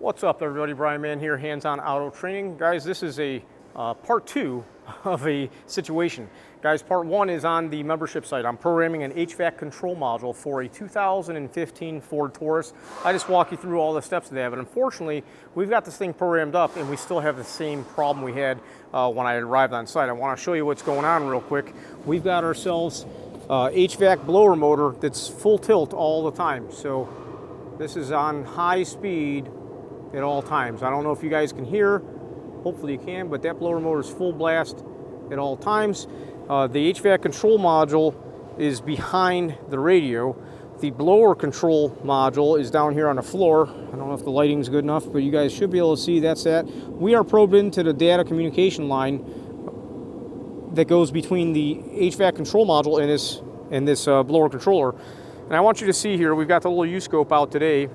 What's up, everybody? Brian Mann here, Hands-On Auto Training. Guys, this is a part two of a situation. Guys, part one is on the membership site. I'm programming an HVAC control module for a 2015 Ford Taurus. I just walk you through all the steps of that, but unfortunately, we've got this thing programmed up and we still have the same problem we had when I arrived on site. I want to show you what's going on real quick. We've got ourselves HVAC blower motor that's full tilt all the time. So this is on high speed at all times. I don't know if you guys can hear, hopefully you can, but that blower motor is full blast at all times. The HVAC control module is behind the radio. The blower control module is down here on the floor. I don't know if the lighting's good enough, but you guys should be able to see that's that. We are probed into the data communication line that goes between the HVAC control module and this blower controller. And I want you to see here, we've got the little U-scope out today.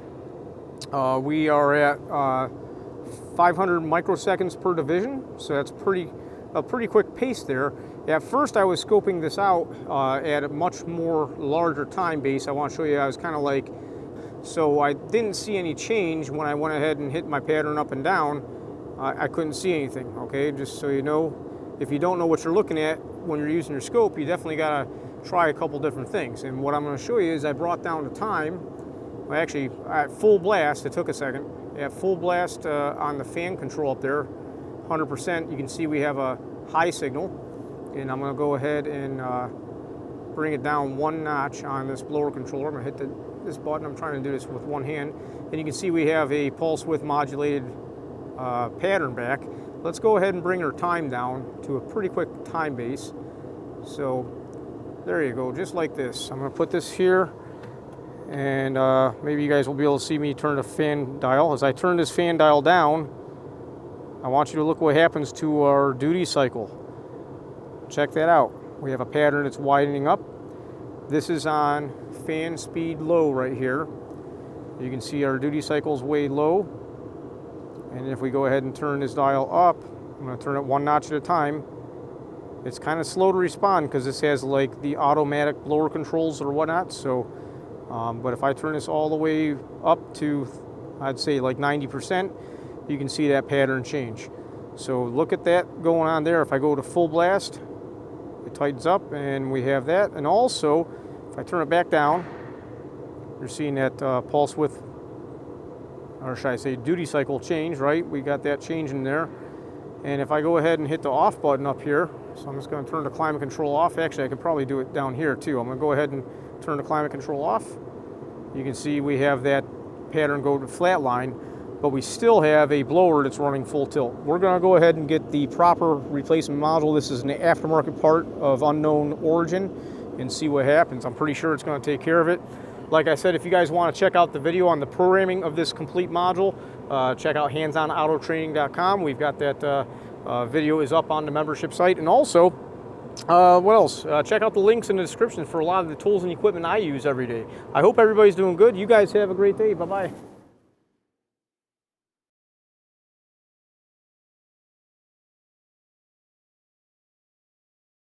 We are at 500 microseconds per division, so that's a pretty quick pace there. At first I was scoping this out at a much more larger time base. I want to show you, I was kind of like, so I didn't see any change when I went ahead and hit my pattern up and down. I couldn't see anything, okay? Just so you know, if you don't know what you're looking at when you're using your scope, you definitely got to try a couple different things. And what I'm going to show you is I brought down the time. Actually, at full blast, it took a second. At full blast on the fan control up there, 100%, you can see we have a high signal. And I'm going to go ahead and bring it down one notch on this blower controller. I'm going to hit this button. I'm trying to do this with one hand. And you can see we have a pulse width modulated pattern back. Let's go ahead and bring our time down to a pretty quick time base. So there you go, just like this. I'm going to put this here. And maybe you guys will be able to see me turn the fan dial. As I turn this fan dial down, I want you to look what happens to our duty cycle. Check that out. We have a pattern that's widening up. This is on fan speed low right here. You can see our duty cycle is way low. And if we go ahead and turn this dial up, I'm going to turn it one notch at a time. It's kind of slow to respond because this has like the automatic blower controls or whatnot. So. But if I turn this all the way up to, I'd say like 90%, you can see that pattern change. So look at that going on there. If I go to full blast, it tightens up and we have that. And also, if I turn it back down, you're seeing that pulse width, or should I say duty cycle change, right? We got that change in there. And if I go ahead and hit the off button up here, so I'm just going to turn the climate control off. Actually, I could probably do it down here too. I'm going to go ahead and turn the climate control off. You can see we have that pattern go to flatline, but we still have a blower that's running full tilt. We're going to go ahead and get the proper replacement module. This is an aftermarket part of unknown origin, and see what happens. I'm pretty sure it's going to take care of it. Like I said, if you guys want to check out the video on the programming of this complete module, check out handsonautotraining.com. We've got that video is up on the membership site. And also, what else? Check out the links in the description for a lot of the tools and equipment I use every day. I hope everybody's doing good. You guys have a great day. Bye-bye.